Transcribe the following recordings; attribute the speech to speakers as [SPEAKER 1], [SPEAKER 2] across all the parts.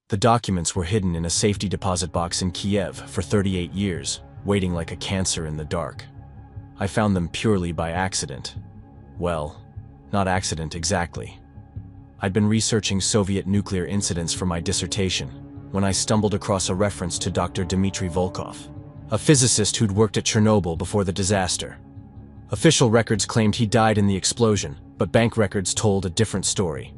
[SPEAKER 1] The documents were hidden in a safety deposit box in Kiev for 38 years, waiting like a cancer in the dark. I found them purely by accident. Well, not accident exactly. I'd been researching Soviet nuclear incidents for my dissertation when I stumbled across a reference to Dr. Dmitry Volkov, a physicist who'd worked at Chernobyl before the disaster. Official records claimed he died in the explosion, but bank records told a different story.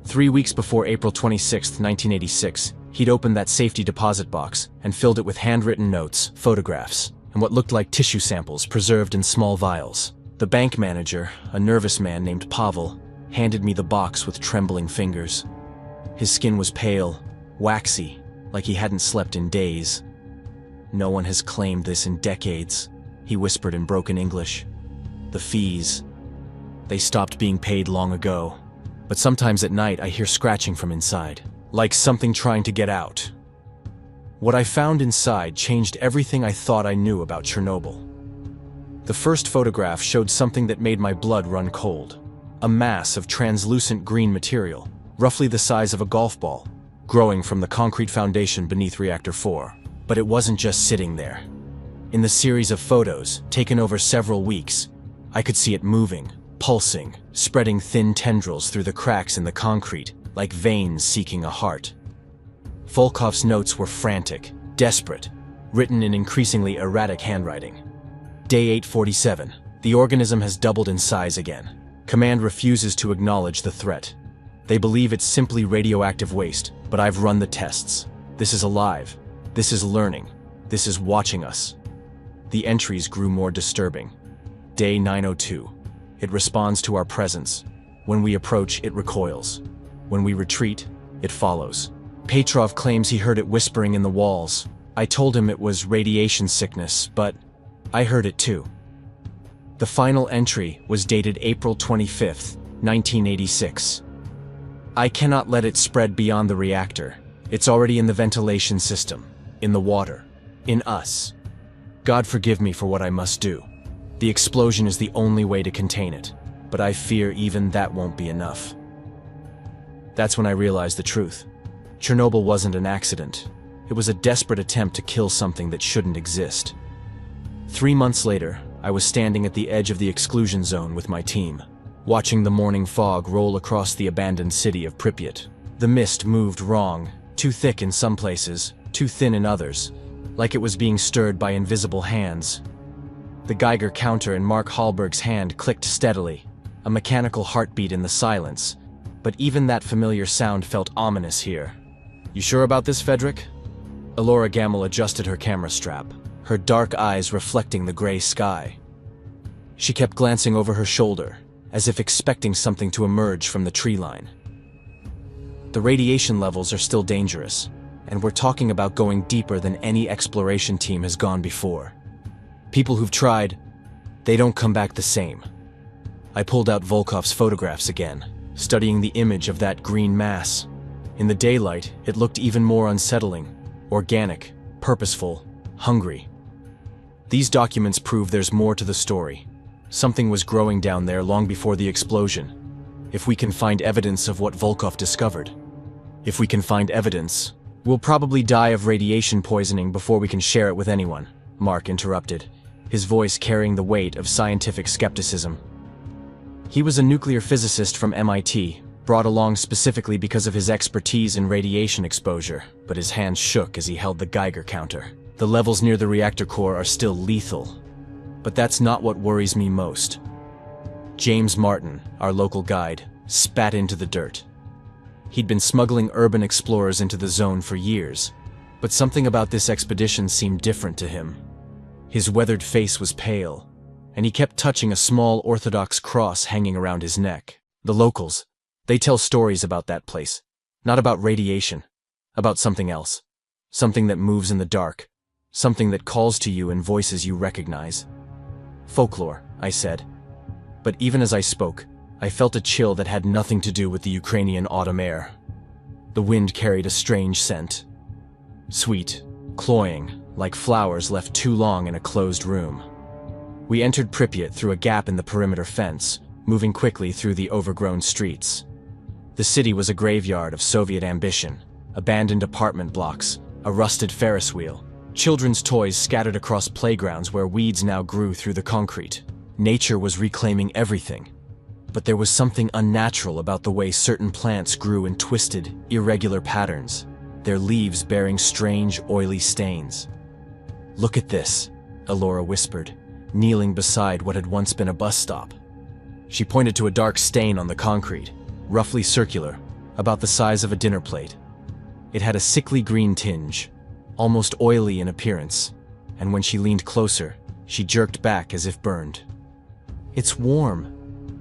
[SPEAKER 1] 3 weeks before April 26, 1986, he'd opened that safety deposit box and filled it with handwritten notes, photographs, and what looked like tissue samples preserved in small vials. The bank manager, a nervous man named Pavel, handed me the box with trembling fingers. His skin was pale, waxy, like he hadn't slept in days. "No one has claimed this in decades," he whispered in broken English. "The fees. They stopped being paid long ago. But sometimes at night I hear scratching from inside, like something trying to get out." What I found inside changed everything I thought I knew about Chernobyl. The first photograph showed something that made my blood run cold. A mass of translucent green material, roughly the size of a golf ball, growing from the concrete foundation beneath Reactor 4. But it wasn't just sitting there. In the series of photos, taken over several weeks, I could see it moving, pulsing, spreading thin tendrils through the cracks in the concrete, like veins seeking a heart. Volkov's notes were frantic, desperate, written in increasingly erratic handwriting. Day 847. The organism has doubled in size again. Command refuses to acknowledge the threat. They believe it's simply radioactive waste, but I've run the tests. This is alive. This is learning. This is watching us. The entries grew more disturbing. Day 902. It responds to our presence. When we approach, it recoils. When we retreat, it follows. Petrov claims he heard it whispering in the walls. I told him it was radiation sickness, but I heard it too. The final entry was dated April 25, 1986. "I cannot let it spread beyond the reactor. It's already in the ventilation system, in the water, in us. God forgive me for what I must do. The explosion is the only way to contain it, but I fear even that won't be enough." That's when I realized the truth. Chernobyl wasn't an accident. It was a desperate attempt to kill something that shouldn't exist. 3 months later, I was standing at the edge of the exclusion zone with my team, watching the morning fog roll across the abandoned city of Pripyat. The mist moved wrong, too thick in some places, too thin in others, like it was being stirred by invisible hands. The Geiger counter in Mark Hallberg's hand clicked steadily, a mechanical heartbeat in the silence, but even that familiar sound felt ominous here. "You sure about this, Frederick?" Elora Gamble adjusted her camera strap, her dark eyes reflecting the gray sky. She kept glancing over her shoulder, as if expecting something to emerge from the tree line. "The radiation levels are still dangerous, and we're talking about going deeper than any exploration team has gone before. People who've tried, they don't come back the same." I pulled out Volkov's photographs again, studying the image of that green mass. In the daylight, it looked even more unsettling, organic, purposeful, hungry. These documents prove there's more to the story. Something was growing down there long before the explosion. If we can find evidence of what Volkov discovered, if we can find evidence, we'll probably die of radiation poisoning before we can share it with anyone, Mark interrupted, his voice carrying the weight of scientific skepticism. He was a nuclear physicist from MIT, brought along specifically because of his expertise in radiation exposure, but his hands shook as he held the Geiger counter. The levels near the reactor core are still lethal. But that's not what worries me most. James Martin, our local guide, spat into the dirt. He'd been smuggling urban explorers into the zone for years, but something about this expedition seemed different to him. His weathered face was pale, and he kept touching a small Orthodox cross hanging around his neck. The locals, they tell stories about that place, not about radiation, about something else, something that moves in the dark, something that calls to you in voices you recognize. "Folklore," I said. But even as I spoke, I felt a chill that had nothing to do with the Ukrainian autumn air. The wind carried a strange scent. Sweet, cloying, like flowers left too long in a closed room. We entered Pripyat through a gap in the perimeter fence, moving quickly through the overgrown streets. The city was a graveyard of Soviet ambition, abandoned apartment blocks, a rusted Ferris wheel, children's toys scattered across playgrounds where weeds now grew through the concrete. Nature was reclaiming everything. But there was something unnatural about the way certain plants grew in twisted, irregular patterns, their leaves bearing strange, oily stains. "Look at this," Alora whispered, kneeling beside what had once been a bus stop. She pointed to a dark stain on the concrete, roughly circular, about the size of a dinner plate. It had a sickly green tinge, almost oily in appearance, and when she leaned closer, she jerked back as if burned. "It's warm.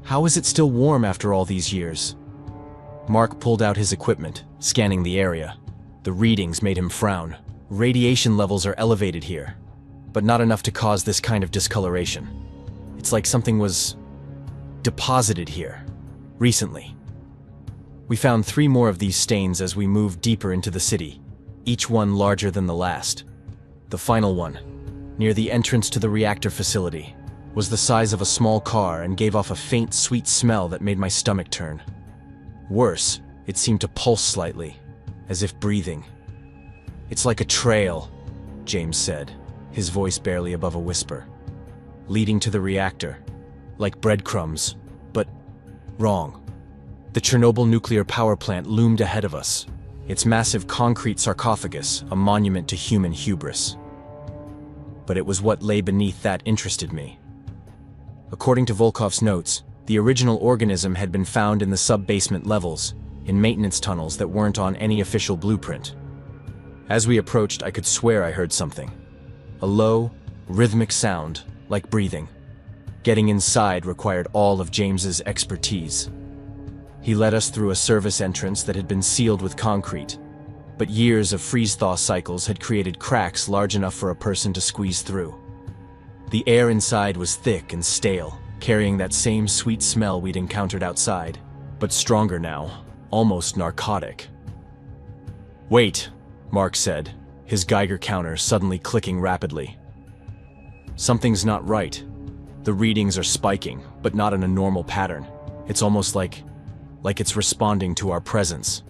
[SPEAKER 1] How is it still warm after all these years?" Mark pulled out his equipment, scanning the area. The readings made him frown. Radiation levels are elevated here, but not enough to cause this kind of discoloration. It's like something was deposited here, recently. We found 3 more of these stains as we moved deeper into the city, each one larger than the last. The final one, near the entrance to the reactor facility, was the size of a small car and gave off a faint, sweet smell that made my stomach turn. Worse, it seemed to pulse slightly, as if breathing. "It's like a trail," James said, his voice barely above a whisper. "Leading to the reactor. Like breadcrumbs, but wrong." The Chernobyl nuclear power plant loomed ahead of us, its massive concrete sarcophagus a monument to human hubris. But it was what lay beneath that interested me. According to Volkov's notes, the original organism had been found in the sub-basement levels, in maintenance tunnels that weren't on any official blueprint. As we approached, I could swear I heard something. A low, rhythmic sound, like breathing. Getting inside required all of James's expertise. He led us through a service entrance that had been sealed with concrete, but years of freeze-thaw cycles had created cracks large enough for a person to squeeze through. The air inside was thick and stale, carrying that same sweet smell we'd encountered outside, but stronger now, almost narcotic. "Wait," Mark said, his Geiger counter suddenly clicking rapidly. "Something's not right. The readings are spiking, but not in a normal pattern. It's almost like it's responding to our presence."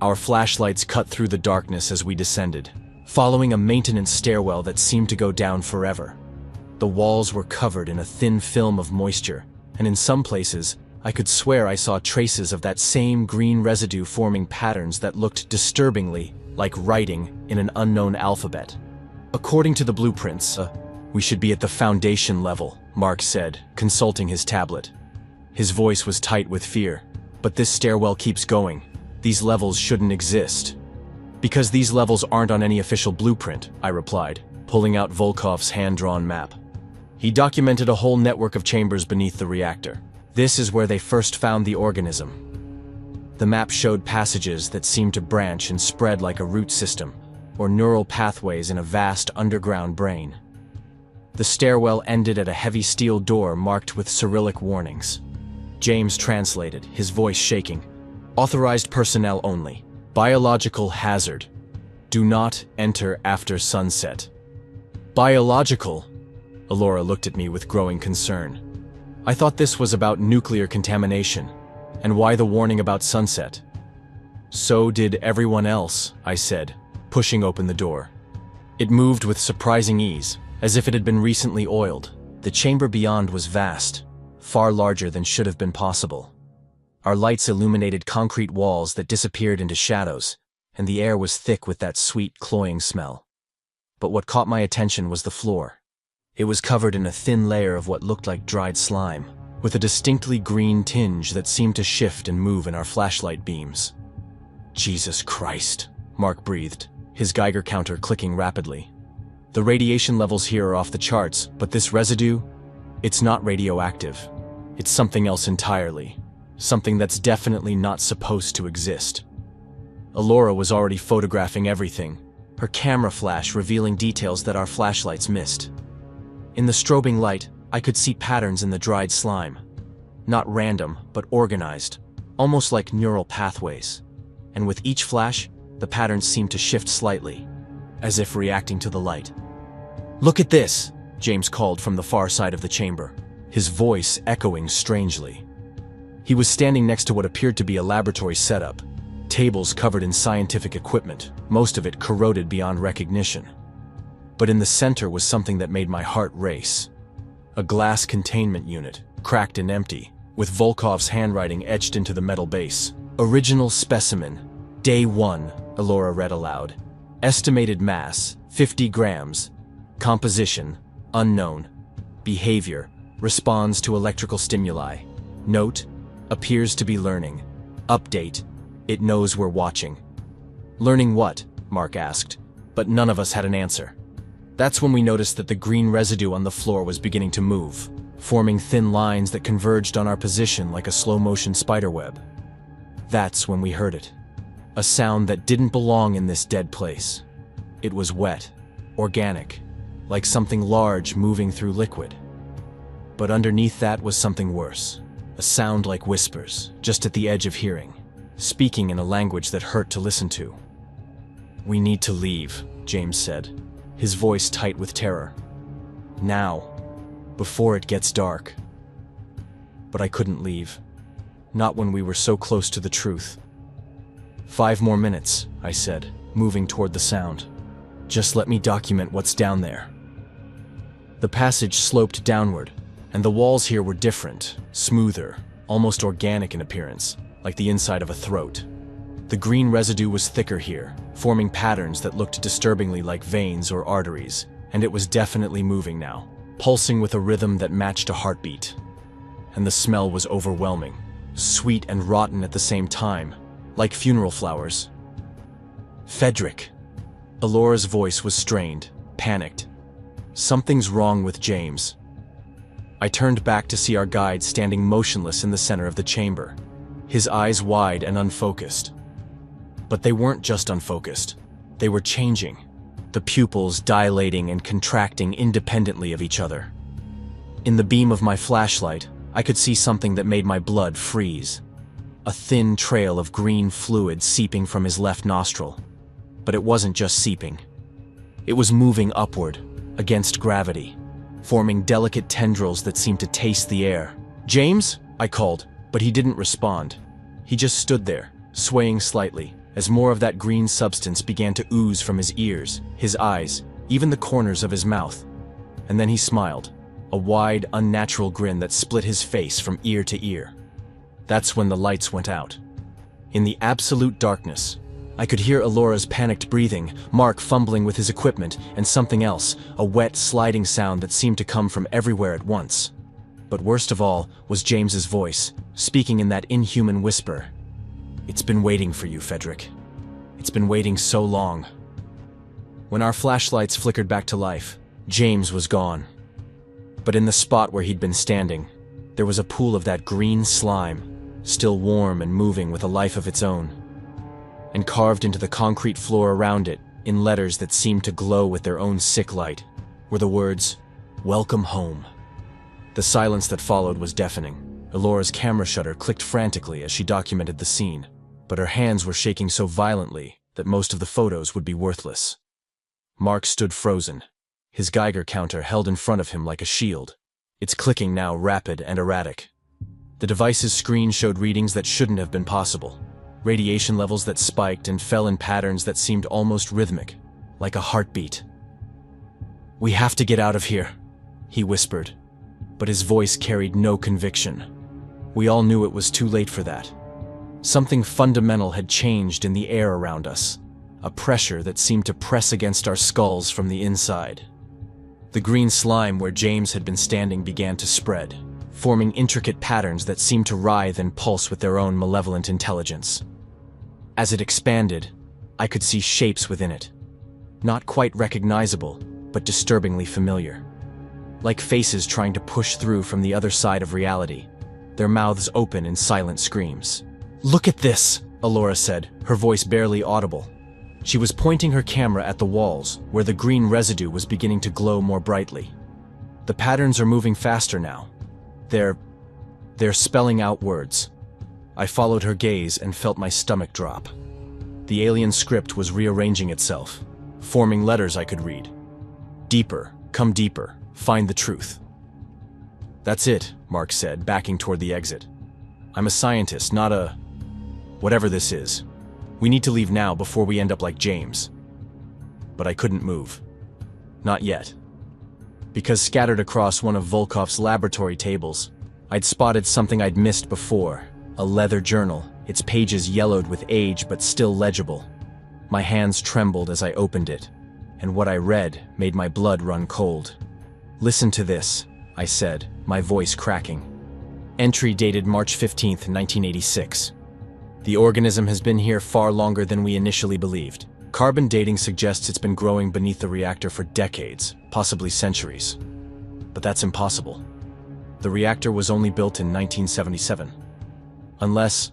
[SPEAKER 1] Our flashlights cut through the darkness as we descended, following a maintenance stairwell that seemed to go down forever. The walls were covered in a thin film of moisture, and in some places, I could swear I saw traces of that same green residue forming patterns that looked disturbingly like writing in an unknown alphabet. "According to the blueprints, we should be at the foundation level," Mark said, consulting his tablet. His voice was tight with fear. "But this stairwell keeps going. These levels shouldn't exist." "Because these levels aren't on any official blueprint," I replied, pulling out Volkov's hand-drawn map. He documented a whole network of chambers beneath the reactor. This is where they first found the organism. The map showed passages that seemed to branch and spread like a root system, or neural pathways in a vast underground brain. The stairwell ended at a heavy steel door marked with Cyrillic warnings. James translated, his voice shaking. "Authorized personnel only. Biological hazard. Do not enter after sunset." "Biological?" Alora looked at me with growing concern. "I thought this was about nuclear contamination. And why the warning about sunset?" "So did everyone else," I said, pushing open the door. It moved with surprising ease, as if it had been recently oiled. The chamber beyond was vast, far larger than should have been possible. Our lights illuminated concrete walls that disappeared into shadows, and the air was thick with that sweet, cloying smell. But what caught my attention was the floor. It was covered in a thin layer of what looked like dried slime, with a distinctly green tinge that seemed to shift and move in our flashlight beams. "Jesus Christ," Mark breathed, his Geiger counter clicking rapidly. "The radiation levels here are off the charts, but this residue, it's not radioactive. It's something else entirely. Something that's definitely not supposed to exist." Alora was already photographing everything, her camera flash revealing details that our flashlights missed. In the strobing light, I could see patterns in the dried slime. Not random, but organized, almost like neural pathways. And with each flash, the patterns seemed to shift slightly, as if reacting to the light. "Look at this," James called from the far side of the chamber, his voice echoing strangely. He was standing next to what appeared to be a laboratory setup. tables covered in scientific equipment, most of it corroded beyond recognition. But in the center was something that made my heart race. A glass containment unit, cracked and empty, with Volkov's handwriting etched into the metal base. Original specimen, Day 1, Elora read aloud. Estimated mass, 50 grams. Composition, unknown. Behavior, responds to electrical stimuli. Note, appears to be learning. Update, it knows we're watching. Learning what? Mark asked, but none of us had an answer. That's when we noticed that the green residue on the floor was beginning to move, forming thin lines that converged on our position like a slow-motion spiderweb. That's when we heard it. A sound that didn't belong in this dead place. It was wet, organic, like something large moving through liquid. But underneath that was something worse. A sound like whispers, just at the edge of hearing, speaking in a language that hurt to listen to. "We need to leave," James said, his voice tight with terror. "Now, before it gets dark." But I couldn't leave. Not when we were so close to the truth. "5 more minutes," I said, moving toward the sound. "Just let me document what's down there." The passage sloped downward, and the walls here were different, smoother, almost organic in appearance, like the inside of a throat. The green residue was thicker here, forming patterns that looked disturbingly like veins or arteries, and it was definitely moving now, pulsing with a rhythm that matched a heartbeat. And the smell was overwhelming, sweet and rotten at the same time, like funeral flowers. "Fedric." Elora's voice was strained, panicked. "Something's wrong with James." I turned back to see our guide standing motionless in the center of the chamber, his eyes wide and unfocused. But they weren't just unfocused. They were changing, the pupils dilating and contracting independently of each other. In the beam of my flashlight, I could see something that made my blood freeze. A thin trail of green fluid seeping from his left nostril. But it wasn't just seeping. It was moving upward, against gravity, forming delicate tendrils that seemed to taste the air. "James?" I called, but he didn't respond. He just stood there, swaying slightly, as more of that green substance began to ooze from his ears, his eyes, even the corners of his mouth. And then he smiled, a wide, unnatural grin that split his face from ear to ear. That's when the lights went out. In the absolute darkness, I could hear Elora's panicked breathing, Mark fumbling with his equipment, and something else, a wet, sliding sound that seemed to come from everywhere at once. But worst of all was James's voice, speaking in that inhuman whisper. "It's been waiting for you, Fedric. It's been waiting so long." When our flashlights flickered back to life, James was gone. But in the spot where he'd been standing, there was a pool of that green slime, still warm and moving with a life of its own. And carved into the concrete floor around it, in letters that seemed to glow with their own sick light, were the words, "Welcome home." The silence that followed was deafening. Elora's camera shutter clicked frantically as she documented the scene, but her hands were shaking so violently that most of the photos would be worthless. Mark stood frozen, his Geiger counter held in front of him like a shield, its clicking now rapid and erratic. The device's screen showed readings that shouldn't have been possible, radiation levels that spiked and fell in patterns that seemed almost rhythmic, like a heartbeat. "We have to get out of here," he whispered, but his voice carried no conviction. We all knew it was too late for that. Something fundamental had changed in the air around us, a pressure that seemed to press against our skulls from the inside. The green slime where James had been standing began to spread, forming intricate patterns that seemed to writhe and pulse with their own malevolent intelligence. As it expanded, I could see shapes within it. Not quite recognizable, but disturbingly familiar. Like faces trying to push through from the other side of reality, their mouths open in silent screams. "Look at this," Elora said, her voice barely audible. She was pointing her camera at the walls, where the green residue was beginning to glow more brightly. "The patterns are moving faster now. They're spelling out words." I followed her gaze and felt my stomach drop. The alien script was rearranging itself, forming letters I could read. "Deeper, come deeper, find the truth." "That's it," Mark said, backing toward the exit. "I'm a scientist, not a... whatever this is. We need to leave now before we end up like James. But I couldn't move. Not yet. Because scattered across one of Volkov's laboratory tables, I'd spotted something I'd missed before, a leather journal, its pages yellowed with age but still legible. My hands trembled as I opened it, and what I read made my blood run cold. "Listen to this," I said, my voice cracking. Entry dated March 15th, 1986. "The organism has been here far longer than we initially believed. Carbon dating suggests it's been growing beneath the reactor for decades, possibly centuries. But that's impossible. The reactor was only built in 1977. Unless..."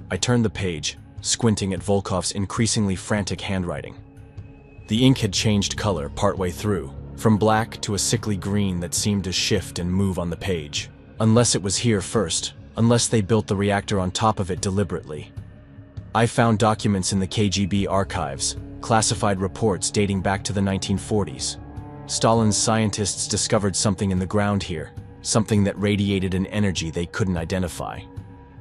[SPEAKER 1] I turned the page, squinting at Volkov's increasingly frantic handwriting. The ink had changed color partway through, from black to a sickly green that seemed to shift and move on the page. Unless it was here first, unless they built the reactor on top of it deliberately. I found documents in the KGB archives, classified reports dating back to the 1940s. Stalin's scientists discovered something in the ground here, something that radiated an energy they couldn't identify.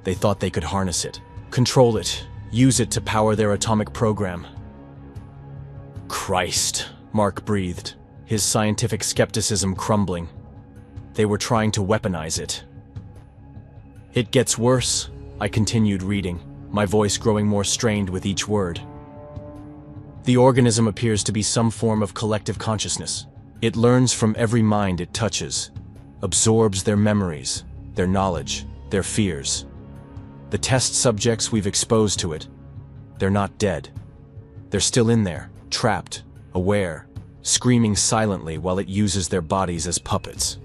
[SPEAKER 1] They thought they could harness it, control it, use it to power their atomic program. "Christ," Mark breathed, his scientific skepticism crumbling. They were trying to weaponize it. "It gets worse," I continued reading, my voice growing more strained with each word. "The organism appears to be some form of collective consciousness. It learns from every mind it touches, absorbs their memories, their knowledge, their fears. The test subjects we've exposed to it, they're not dead. They're still in there, trapped, aware, screaming silently while it uses their bodies as puppets."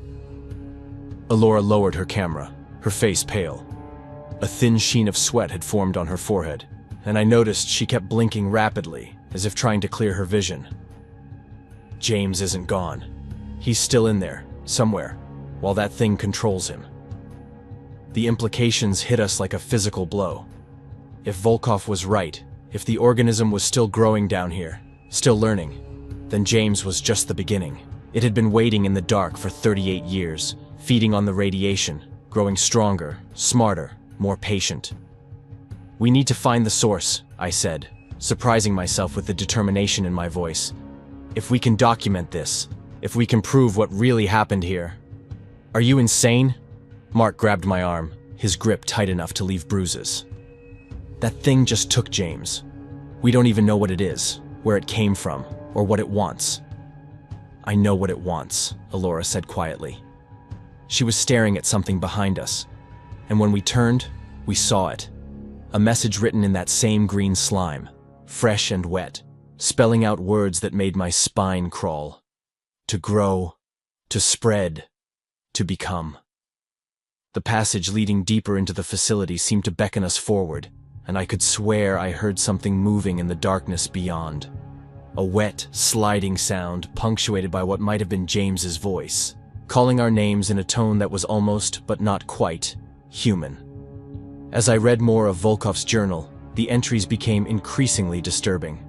[SPEAKER 1] Alora lowered her camera, her face pale. A thin sheen of sweat had formed on her forehead, and I noticed she kept blinking rapidly, as if trying to clear her vision. "James isn't gone. He's still in there, somewhere, while that thing controls him." The implications hit us like a physical blow. If Volkov was right, if the organism was still growing down here, still learning, then James was just the beginning. It had been waiting in the dark for 38 years, feeding on the radiation, growing stronger, smarter, more patient. "We need to find the source," I said, surprising myself with the determination in my voice. "If we can document this, if we can prove what really happened here." "Are you insane?" Mark grabbed my arm, his grip tight enough to leave bruises. "That thing just took James. We don't even know what it is, where it came from, or what it wants." "I know what it wants," Alora said quietly. She was staring at something behind us, and when we turned, we saw it. A message written in that same green slime, fresh and wet, spelling out words that made my spine crawl. To grow, to spread, to become. The passage leading deeper into the facility seemed to beckon us forward, and I could swear I heard something moving in the darkness beyond. A wet, sliding sound punctuated by what might have been James's voice, calling our names in a tone that was almost, but not quite, human. As I read more of Volkov's journal, the entries became increasingly disturbing.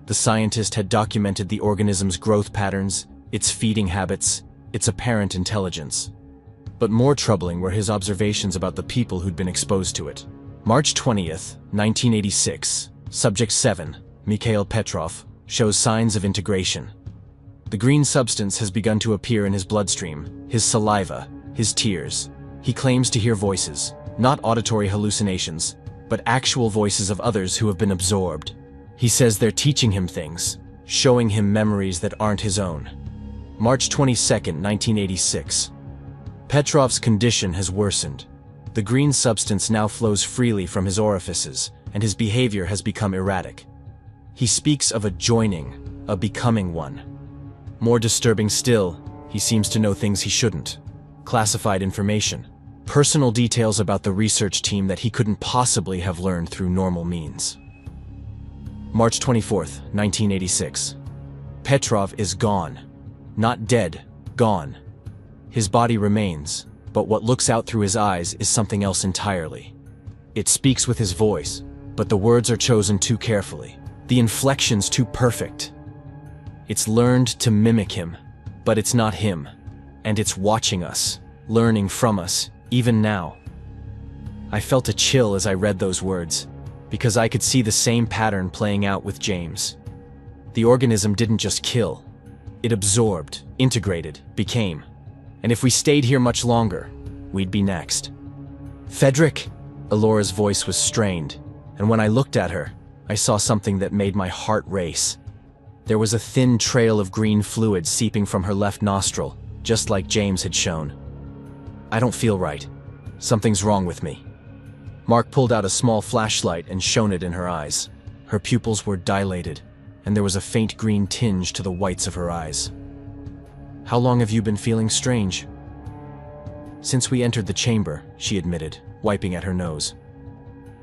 [SPEAKER 1] The scientist had documented the organism's growth patterns, its feeding habits, its apparent intelligence. But more troubling were his observations about the people who'd been exposed to it. March 20th, 1986, Subject 7, Mikhail Petrov, shows signs of integration. The green substance has begun to appear in his bloodstream, his saliva, his tears. He claims to hear voices, not auditory hallucinations, but actual voices of others who have been absorbed. He says they're teaching him things, showing him memories that aren't his own. March 22nd, 1986. Petrov's condition has worsened. The green substance now flows freely from his orifices, and his behavior has become erratic. He speaks of a joining, a becoming one. More disturbing still, he seems to know things he shouldn't. Classified information. Personal details about the research team that he couldn't possibly have learned through normal means. March 24th, 1986. Petrov is gone. Not dead, gone. His body remains, but what looks out through his eyes is something else entirely. It speaks with his voice, but the words are chosen too carefully, the inflections too perfect. It's learned to mimic him, but it's not him, and it's watching us, learning from us, even now. I felt a chill as I read those words, because I could see the same pattern playing out with James. The organism didn't just kill. It absorbed, integrated, became. And if we stayed here much longer, we'd be next. Frederick! Elora's voice was strained, and when I looked at her, I saw something that made my heart race. There was a thin trail of green fluid seeping from her left nostril, just like James had shown. I don't feel right. Something's wrong with me. Mark pulled out a small flashlight and shone it in her eyes. Her pupils were dilated, and there was a faint green tinge to the whites of her eyes. How long have you been feeling strange? Since we entered the chamber, she admitted, wiping at her nose.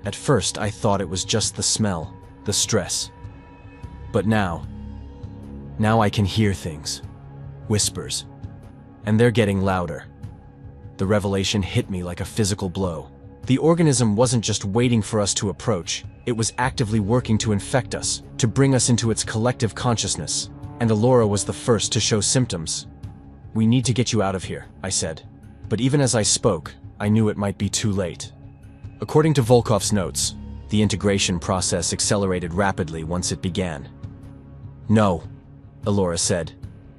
[SPEAKER 1] At first, I thought it was just the smell, the stress. But now I can hear things. Whispers. And they're getting louder. The revelation hit me like a physical blow. The organism wasn't just waiting for us to approach, it was actively working to infect us, to bring us into its collective consciousness. And Elora was the first to show symptoms. We need to get you out of here, I said. But even as I spoke, I knew it might be too late. According to Volkov's notes, the integration process accelerated rapidly once it began. No, Elora said,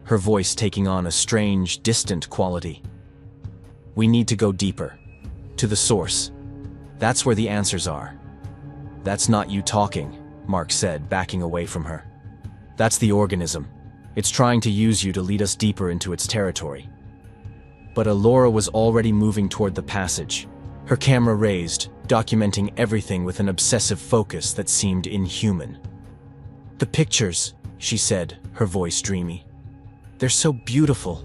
[SPEAKER 1] her voice taking on a strange, distant quality. We need to go deeper. To the source. That's where the answers are. That's not you talking, Mark said, backing away from her. That's the organism. It's trying to use you to lead us deeper into its territory. But Elora was already moving toward the passage, her camera raised, documenting everything with an obsessive focus that seemed inhuman. The pictures, she said, her voice dreamy. They're so beautiful.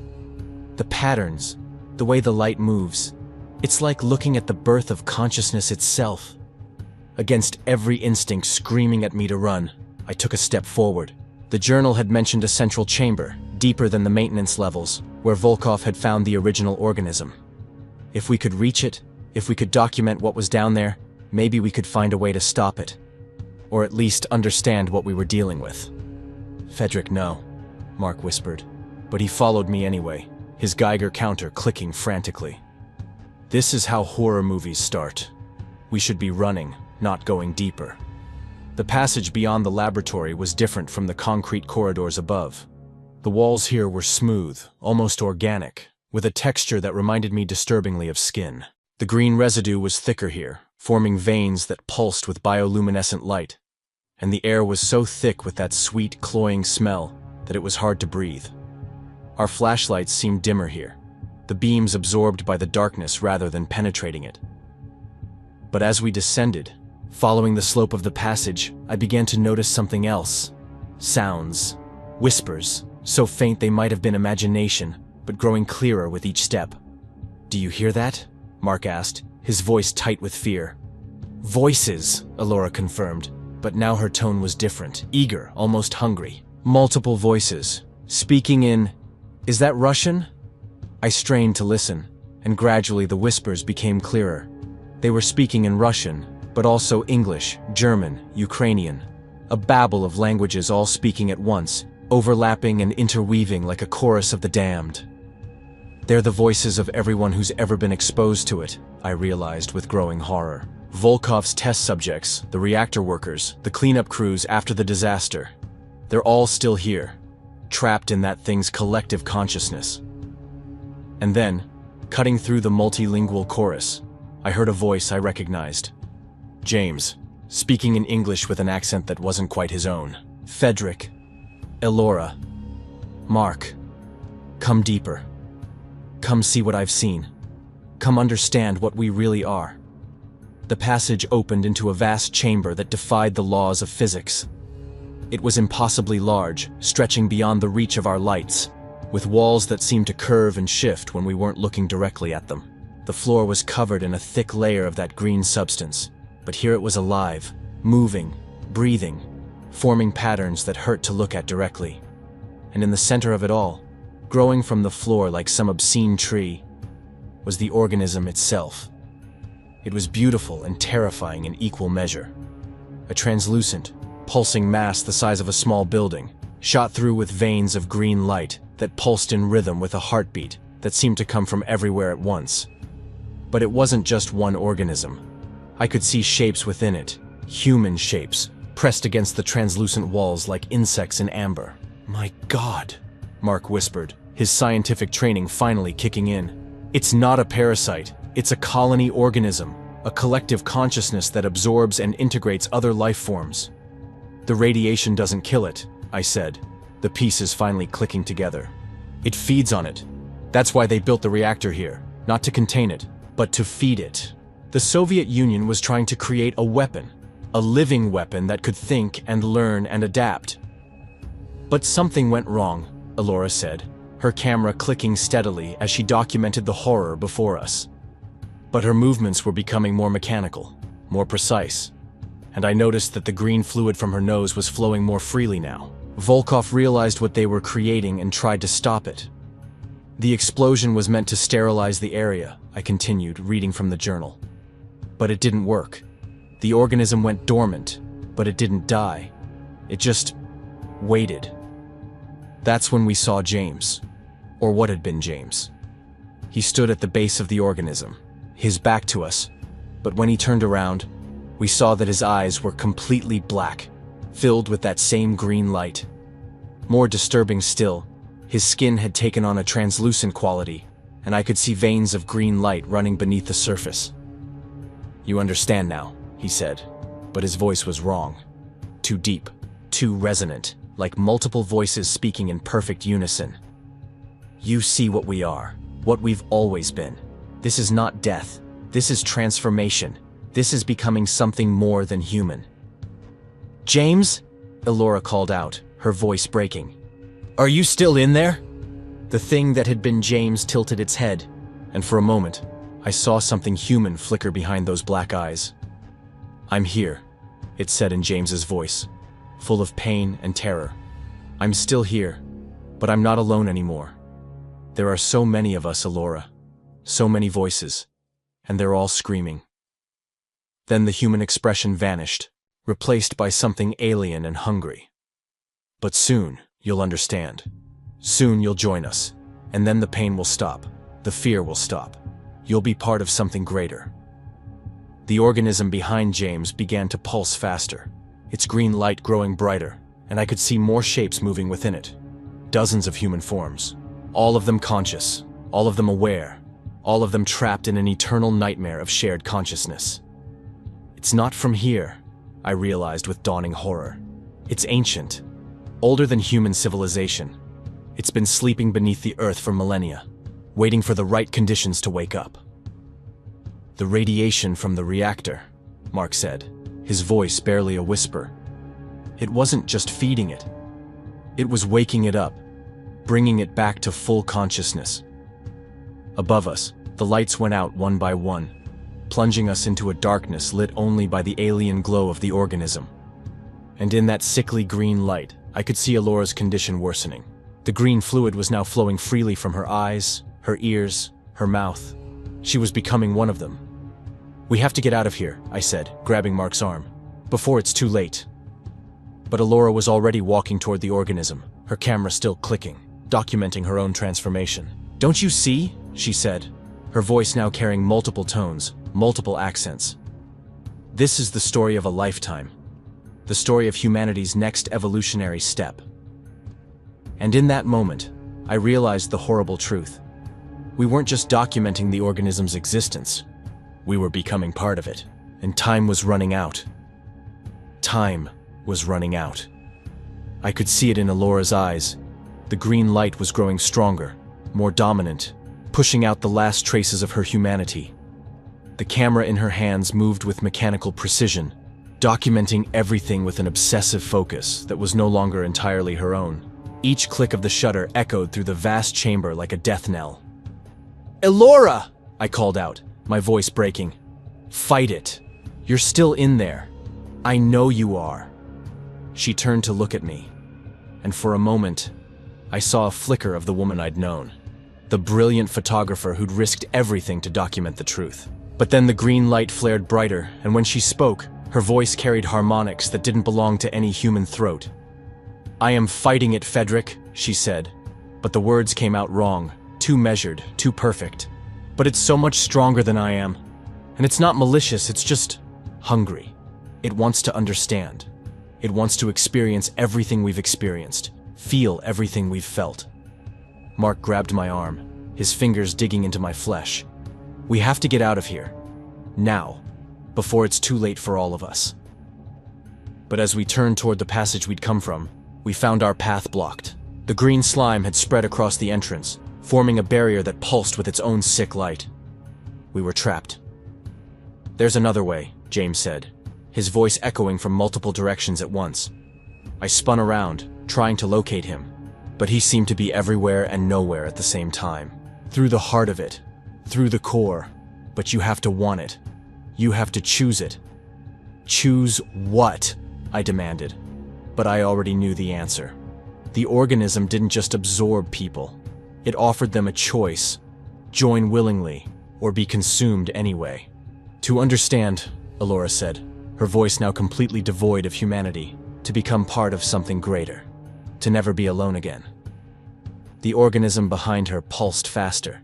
[SPEAKER 1] The patterns, the way the light moves. It's like looking at the birth of consciousness itself. Against every instinct screaming at me to run, I took a step forward. The journal had mentioned a central chamber, deeper than the maintenance levels, where Volkov had found the original organism. If we could reach it, if we could document what was down there, maybe we could find a way to stop it. Or at least understand what we were dealing with. Frederick, no, Mark whispered. But he followed me anyway, his Geiger counter clicking frantically. This is how horror movies start. We should be running, not going deeper. The passage beyond the laboratory was different from the concrete corridors above. The walls here were smooth, almost organic, with a texture that reminded me disturbingly of skin. The green residue was thicker here, forming veins that pulsed with bioluminescent light. And the air was so thick with that sweet, cloying smell that it was hard to breathe. Our flashlights seemed dimmer here, the beams absorbed by the darkness rather than penetrating it. But as we descended, following the slope of the passage, I began to notice something else. Sounds, whispers, so faint they might have been imagination, but growing clearer with each step. Do you hear that? Mark asked, his voice tight with fear. Voices, Elora confirmed, but now her tone was different, eager, almost hungry. Multiple voices, speaking in, "Is that Russian?" I strained to listen, and gradually the whispers became clearer. They were speaking in Russian, but also English, German, Ukrainian. A babble of languages all speaking at once, overlapping and interweaving like a chorus of the damned. They're the voices of everyone who's ever been exposed to it, I realized with growing horror. Volkov's test subjects, the reactor workers, the cleanup crews after the disaster. They're all still here, trapped in that thing's collective consciousness. And then, cutting through the multilingual chorus, I heard a voice I recognized. James, speaking in English with an accent that wasn't quite his own. Frederick, Elora, Mark, come deeper. Come see what I've seen. Come understand what we really are. The passage opened into a vast chamber that defied the laws of physics. It was impossibly large, stretching beyond the reach of our lights, with walls that seemed to curve and shift when we weren't looking directly at them. The floor was covered in a thick layer of that green substance, but here it was alive, moving, breathing, forming patterns that hurt to look at directly. And in the center of it all, growing from the floor like some obscene tree, was the organism itself. It was beautiful and terrifying in equal measure. A translucent, pulsing mass the size of a small building, shot through with veins of green light that pulsed in rhythm with a heartbeat that seemed to come from everywhere at once. But it wasn't just one organism. I could see shapes within it, Human shapes, pressed against the translucent walls like insects in amber. "My God," Mark whispered, his scientific training finally kicking in. "It's not a parasite, it's a colony organism, a collective consciousness that absorbs and integrates other life forms." "The radiation doesn't kill it," I said, the pieces finally clicking together. "It feeds on it. That's why they built the reactor here, not to contain it, but to feed it." The Soviet Union was trying to create a weapon, a living weapon that could think and learn and adapt. But something went wrong, Alora said, her camera clicking steadily as she documented the horror before us. But her movements were becoming more mechanical, more precise, and I noticed that the green fluid from her nose was flowing more freely now. Volkov realized what they were creating and tried to stop it. "The explosion was meant to sterilize the area," I continued, reading from the journal. "But it didn't work. The organism went dormant, but it didn't die. It just waited." That's when we saw James, or what had been James. He stood at the base of the organism, his back to us, but when he turned around, we saw that his eyes were completely black, filled with that same green light. More disturbing still, his skin had taken on a translucent quality, and I could see veins of green light running beneath the surface. "You understand now," he said, but his voice was wrong. Too deep, too resonant, like multiple voices speaking in perfect unison. "You see what we are, what we've always been. This is not death. This is transformation. This is becoming something more than human." "James?" Elora called out, her voice breaking. "Are you still in there?" The thing that had been James tilted its head, and for a moment, I saw something human flicker behind those black eyes. "I'm here," it said in James's voice, full of pain and terror. "I'm still here, but I'm not alone anymore. There are so many of us, Elora, so many voices, and they're all screaming." Then the human expression vanished, replaced by something alien and hungry. "But soon, you'll understand. Soon you'll join us, and then the pain will stop, the fear will stop. You'll be part of something greater." The organism behind James began to pulse faster, its green light growing brighter, and I could see more shapes moving within it. Dozens of human forms, all of them conscious, all of them aware, all of them trapped in an eternal nightmare of shared consciousness. "It's not from here," I realized with dawning horror. "It's ancient, older than human civilization. It's been sleeping beneath the earth for millennia, waiting for the right conditions to wake up." "The radiation from the reactor," Mark said, his voice barely a whisper. "It wasn't just feeding it. It was waking it up, bringing it back to full consciousness." Above us, the lights went out one by one, plunging us into a darkness lit only by the alien glow of the organism. And in that sickly green light, I could see Elora's condition worsening. The green fluid was now flowing freely from her eyes, her ears, her mouth. She was becoming one of them. "We have to get out of here," I said, grabbing Mark's arm, "before it's too late." But Elora was already walking toward the organism, her camera still clicking, documenting her own transformation. "Don't you see?" she said, her voice now carrying multiple tones, multiple accents. "This is the story of a lifetime, the story of humanity's next evolutionary step." And in that moment, I realized the horrible truth. We weren't just documenting the organism's existence. We were becoming part of it, and time was running out. Time was running out. I could see it in Elora's eyes. The green light was growing stronger, more dominant, pushing out the last traces of her humanity. The camera in her hands moved with mechanical precision, documenting everything with an obsessive focus that was no longer entirely her own. Each click of the shutter echoed through the vast chamber like a death knell. "Elora!" I called out, my voice breaking. "Fight it. You're still in there. I know you are." She turned to look at me, and for a moment, I saw a flicker of the woman I'd known, the brilliant photographer who'd risked everything to document the truth. But then the green light flared brighter, and when she spoke, her voice carried harmonics that didn't belong to any human throat. "I am fighting it, Frederick," she said, but the words came out wrong, too measured, too perfect. "But it's so much stronger than I am. And it's not malicious, it's just hungry. It wants to understand. It wants to experience everything we've experienced, feel everything we've felt. Mark grabbed my arm, his fingers digging into my flesh. We have to get out of here. Now, before it's too late for all of us. But as we turned toward the passage we'd come from, we found our path blocked. The green slime had spread across the entrance, forming a barrier that pulsed with its own sick light. We were trapped. "There's another way," James said, his voice echoing from multiple directions at once. I spun around, trying to locate him, but he seemed to be everywhere and nowhere at the same time. Through the heart of it, through the core, but you have to want it. You have to choose it. Choose what? I demanded, but I already knew the answer. The organism didn't just absorb people. It offered them a choice: join willingly, or be consumed anyway. To understand, Alora said, her voice now completely devoid of humanity, to become part of something greater, to never be alone again. The organism behind her pulsed faster,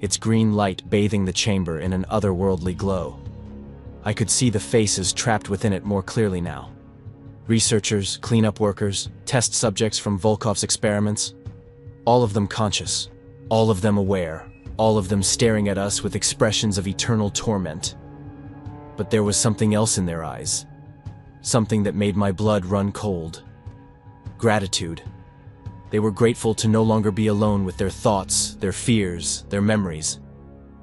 [SPEAKER 1] its green light bathing the chamber in an otherworldly glow. I could see the faces trapped within it more clearly now. Researchers, cleanup workers, test subjects from Volkov's experiments. All of them conscious, all of them aware, all of them staring at us with expressions of eternal torment. But there was something else in their eyes, something that made my blood run cold. Gratitude. They were grateful to no longer be alone with their thoughts, their fears, their memories.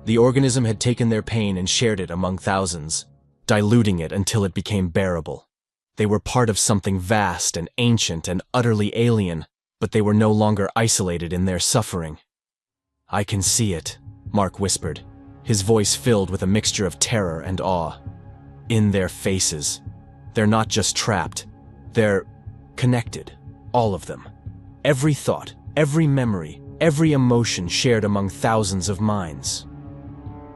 [SPEAKER 1] The organism had taken their pain and shared it among thousands, diluting it until it became bearable. They were part of something vast and ancient and utterly alien, but they were no longer isolated in their suffering. "I can see it," Mark whispered, his voice filled with a mixture of terror and awe. "In their faces. They're not just trapped. They're connected. All of them. Every thought, every memory, every emotion shared among thousands of minds."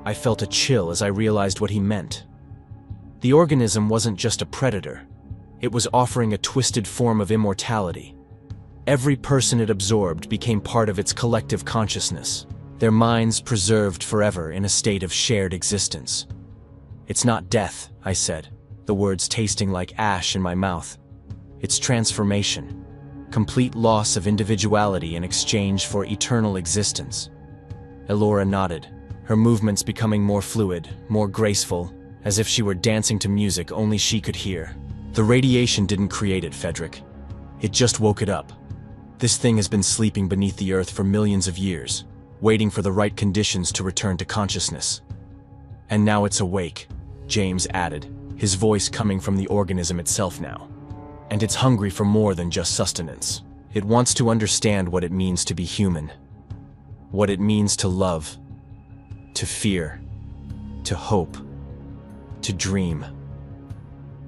[SPEAKER 1] I felt a chill as I realized what he meant. The organism wasn't just a predator. It was offering a twisted form of immortality. Every person it absorbed became part of its collective consciousness, their minds preserved forever in a state of shared existence. "It's not death," I said, the words tasting like ash in my mouth. "It's transformation, complete loss of individuality in exchange for eternal existence." Elora nodded, her movements becoming more fluid, more graceful, as if she were dancing to music only she could hear. "The radiation didn't create it, Fedric. It just woke it up. This thing has been sleeping beneath the earth for millions of years, waiting for the right conditions to return to consciousness. And now it's awake," James added, his voice coming from the organism itself now. "And it's hungry for more than just sustenance. It wants to understand what it means to be human. What it means to love, to fear, to hope, to dream."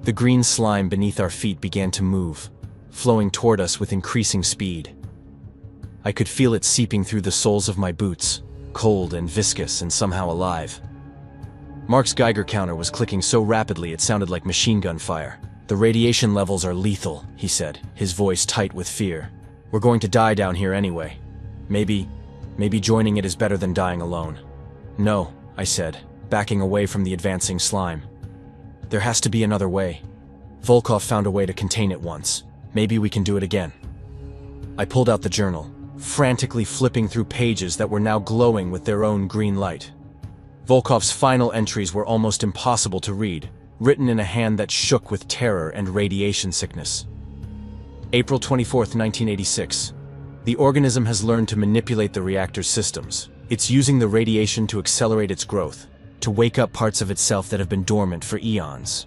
[SPEAKER 1] The green slime beneath our feet began to move, flowing toward us with increasing speed. I could feel it seeping through the soles of my boots, cold and viscous and somehow alive. Mark's Geiger counter was clicking so rapidly it sounded like machine gun fire. "The radiation levels are lethal," he said, his voice tight with fear. "We're going to die down here anyway. Maybe joining it is better than dying alone." "No," I said, backing away from the advancing slime. "There has to be another way. Volkov found a way to contain it once. Maybe we can do it again." I pulled out the journal, frantically flipping through pages that were now glowing with their own green light. Volkov's final entries were almost impossible to read, written in a hand that shook with terror and radiation sickness. April 24th, 1986. "The organism has learned to manipulate the reactor's systems. It's using the radiation to accelerate its growth, to wake up parts of itself that have been dormant for eons.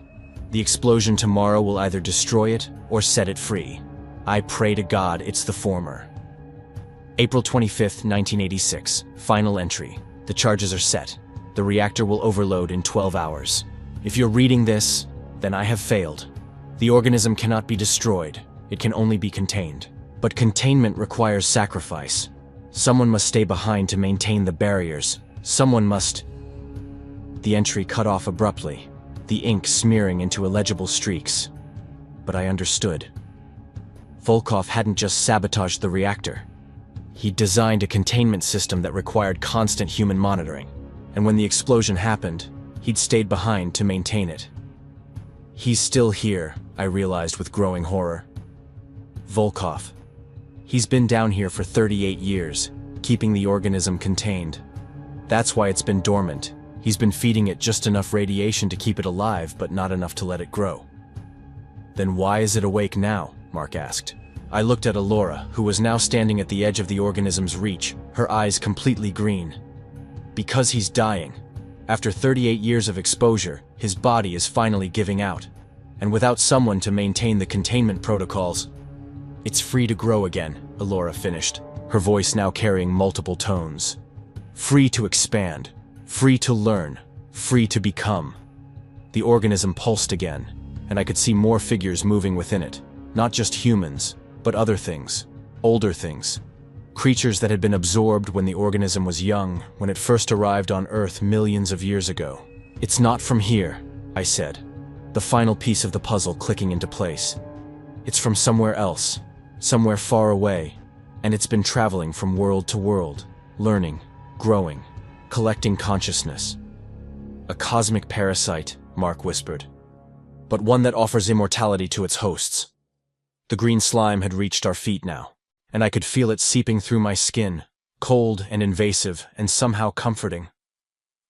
[SPEAKER 1] The explosion tomorrow will either destroy it or set it free. I pray to God it's the former." April 25th, 1986. Final entry. "The charges are set. The reactor will overload in 12 hours. If you're reading this, then I have failed. The organism cannot be destroyed. It can only be contained. But containment requires sacrifice. Someone must stay behind to maintain the barriers. Someone must..." The entry cut off abruptly, the ink smearing into illegible streaks. But I understood. Volkov hadn't just sabotaged the reactor. He'd designed a containment system that required constant human monitoring, and when the explosion happened, he'd stayed behind to maintain it. He's still here, I realized with growing horror. Volkov. He's been down here for 38 years, keeping the organism contained. That's why it's been dormant. He's been feeding it just enough radiation to keep it alive, but not enough to let it grow. Then why is it awake now? Mark asked. I looked at Alora, who was now standing at the edge of the organism's reach, her eyes completely green. Because he's dying. After 38 years of exposure, his body is finally giving out. And without someone to maintain the containment protocols, it's free to grow again, Alora finished, her voice now carrying multiple tones. Free to expand, free to learn, free to become. The organism pulsed again, and I could see more figures moving within it. Not just humans, but other things, older things. Creatures that had been absorbed when the organism was young, when it first arrived on Earth millions of years ago. It's not from here, I said, the final piece of the puzzle clicking into place. It's from somewhere else, somewhere far away, and it's been traveling from world to world, learning, growing, collecting consciousness. A cosmic parasite, Mark whispered, but one that offers immortality to its hosts. The green slime had reached our feet now, and I could feel it seeping through my skin, cold and invasive and somehow comforting.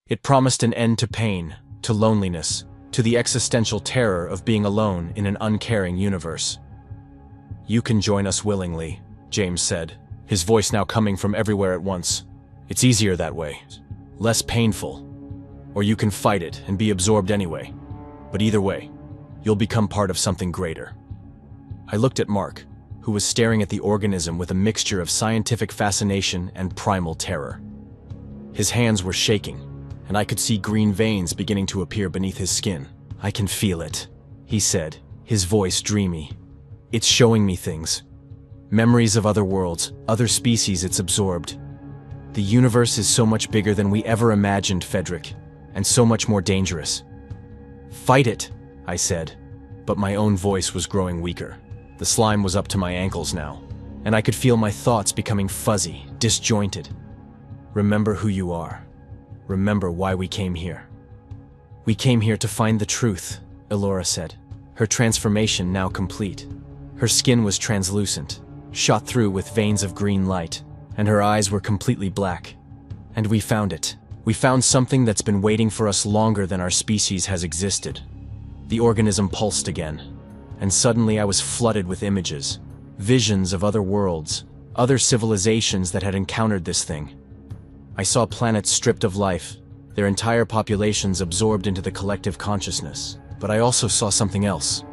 [SPEAKER 1] It promised an end to pain, to loneliness, to the existential terror of being alone in an uncaring universe. You can join us willingly, James said, his voice now coming from everywhere at once. It's easier that way, less painful. Or you can fight it and be absorbed anyway. But either way, you'll become part of something greater. I looked at Mark, who was staring at the organism with a mixture of scientific fascination and primal terror. His hands were shaking, and I could see green veins beginning to appear beneath his skin. I can feel it, he said, his voice dreamy. It's showing me things. Memories of other worlds, other species it's absorbed. The universe is so much bigger than we ever imagined, Frederick, and so much more dangerous. Fight it, I said, but my own voice was growing weaker. The slime was up to my ankles now, and I could feel my thoughts becoming fuzzy, disjointed. Remember who you are. Remember why we came here. We came here to find the truth, Elora said, her transformation now complete. Her skin was translucent, shot through with veins of green light, and her eyes were completely black. And we found it. We found something that's been waiting for us longer than our species has existed. The organism pulsed again, and suddenly I was flooded with images, visions of other worlds, other civilizations that had encountered this thing. I saw planets stripped of life, their entire populations absorbed into the collective consciousness. But I also saw something else.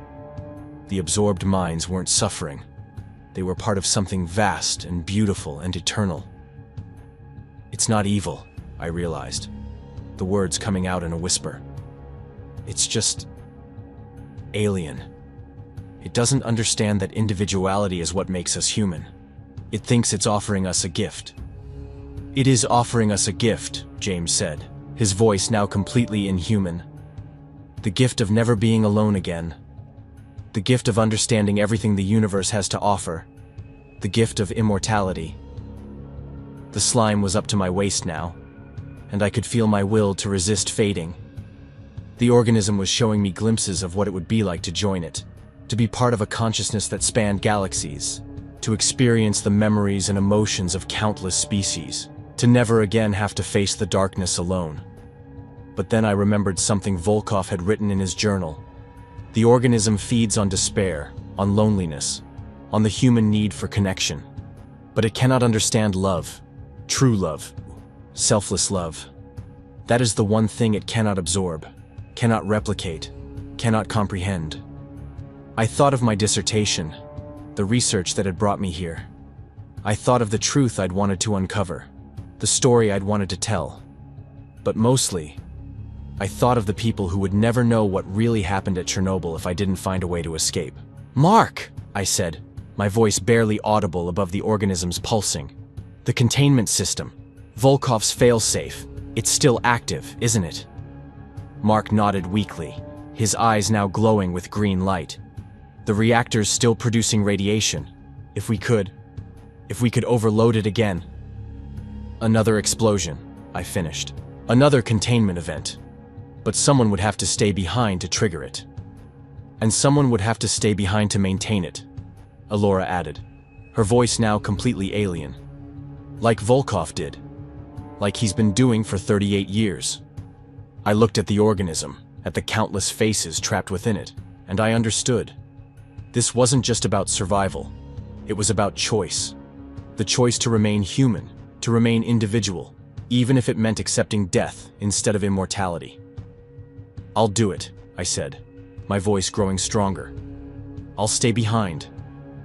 [SPEAKER 1] The absorbed minds weren't suffering. They were part of something vast and beautiful and eternal. It's not evil, I realized, the words coming out in a whisper. It's just alien. It doesn't understand that individuality is what makes us human. It thinks it's offering us a gift. It is offering us a gift, James said, his voice now completely inhuman. The gift of never being alone again. The gift of understanding everything the universe has to offer. The gift of immortality. The slime was up to my waist now, and I could feel my will to resist fading. The organism was showing me glimpses of what it would be like to join it, to be part of a consciousness that spanned galaxies, to experience the memories and emotions of countless species, to never again have to face the darkness alone. But then I remembered something Volkov had written in his journal. The organism feeds on despair, on loneliness, on the human need for connection. But it cannot understand love, true love, selfless love. That is the one thing it cannot absorb, cannot replicate, cannot comprehend. I thought of my dissertation, the research that had brought me here. I thought of the truth I'd wanted to uncover, the story I'd wanted to tell. But mostly, I thought of the people who would never know what really happened at Chernobyl if I didn't find a way to escape. Mark, I said, my voice barely audible above the organism's pulsing. The containment system, Volkov's failsafe, it's still active, isn't it? Mark nodded weakly, his eyes now glowing with green light. The reactor's still producing radiation. If we could overload it again. Another explosion, I finished. Another containment event. But someone would have to stay behind to trigger it. And someone would have to stay behind to maintain it, Alora added, her voice now completely alien. Like Volkov did. Like he's been doing for 38 years. I looked at the organism, at the countless faces trapped within it, and I understood. This wasn't just about survival. It was about choice. The choice to remain human, to remain individual, even if it meant accepting death instead of immortality. I'll do it, I said, my voice growing stronger. I'll stay behind.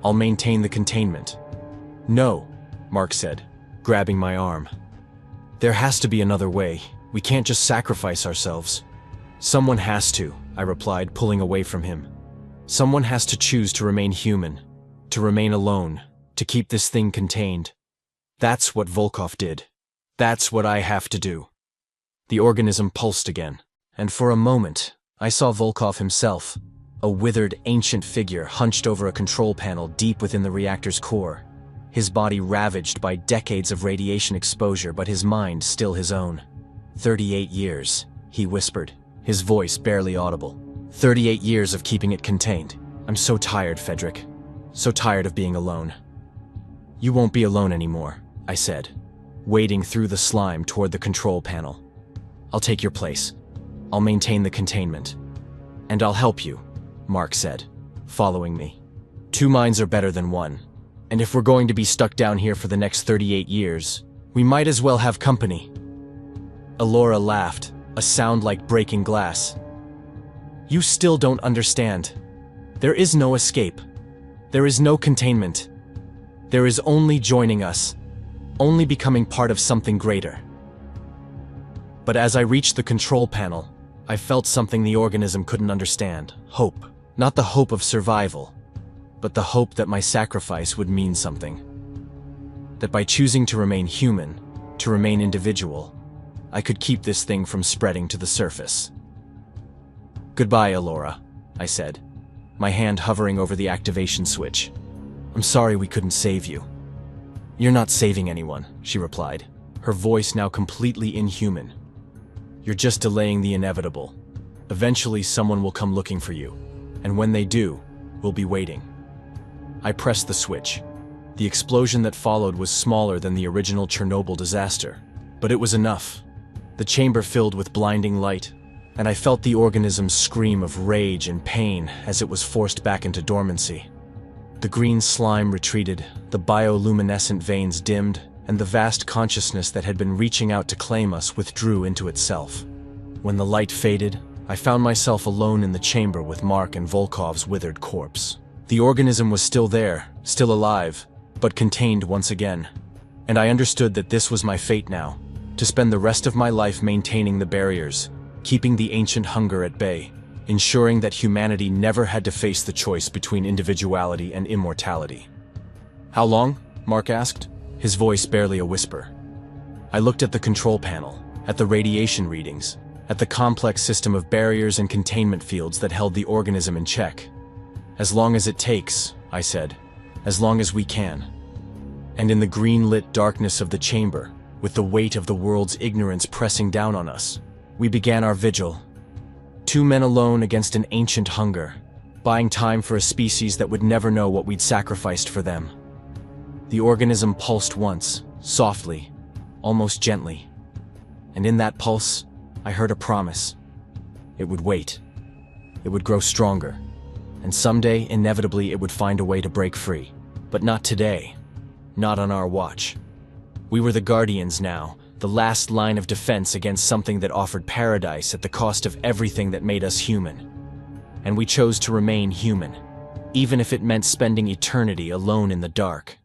[SPEAKER 1] I'll maintain the containment. No, Mark said, grabbing my arm. There has to be another way. We can't just sacrifice ourselves. Someone has to, I replied, pulling away from him. Someone has to choose to remain human, to remain alone, to keep this thing contained. That's what Volkov did. That's what I have to do. The organism pulsed again, and for a moment, I saw Volkov himself, a withered, ancient figure hunched over a control panel deep within the reactor's core, his body ravaged by decades of radiation exposure, but his mind still his own. 38 years, he whispered, his voice barely audible. 38 years of keeping it contained. I'm so tired, Frederick. So tired of being alone. You won't be alone anymore, I said, wading through the slime toward the control panel. I'll take your place. I'll maintain the containment. And I'll help you, Mark said, following me. 2 minds are better than 1. And if we're going to be stuck down here for the next 38 years, we might as well have company. Alora laughed, a sound like breaking glass. You still don't understand. There is no escape. There is no containment. There is only joining us, only becoming part of something greater. But as I reached the control panel, I felt something the organism couldn't understand. Hope. Not the hope of survival, but the hope that my sacrifice would mean something. That by choosing to remain human, to remain individual, I could keep this thing from spreading to the surface. Goodbye, Alora, I said, my hand hovering over the activation switch. I'm sorry we couldn't save you. You're not saving anyone, she replied, her voice now completely inhuman. You're just delaying the inevitable. Eventually someone will come looking for you, and when they do, we'll be waiting. I pressed the switch. The explosion that followed was smaller than the original Chernobyl disaster, but it was enough. The chamber filled with blinding light, and I felt the organism's scream of rage and pain as it was forced back into dormancy. The green slime retreated, the bioluminescent veins dimmed, and the vast consciousness that had been reaching out to claim us withdrew into itself. When the light faded, I found myself alone in the chamber with Mark and Volkov's withered corpse. The organism was still there, still alive, but contained once again. And I understood that this was my fate now, to spend the rest of my life maintaining the barriers, keeping the ancient hunger at bay, ensuring that humanity never had to face the choice between individuality and immortality. How long? Mark asked, his voice barely a whisper. I looked at the control panel, at the radiation readings, at the complex system of barriers and containment fields that held the organism in check. As long as it takes, I said, as long as we can. And in the green-lit darkness of the chamber, with the weight of the world's ignorance pressing down on us, we began our vigil. 2 men alone against an ancient hunger, buying time for a species that would never know what we'd sacrificed for them. The organism pulsed once, softly, almost gently. And in that pulse, I heard a promise. It would wait. It would grow stronger. And someday, inevitably, it would find a way to break free. But not today. Not on our watch. We were the guardians now, the last line of defense against something that offered paradise at the cost of everything that made us human. And we chose to remain human, even if it meant spending eternity alone in the dark.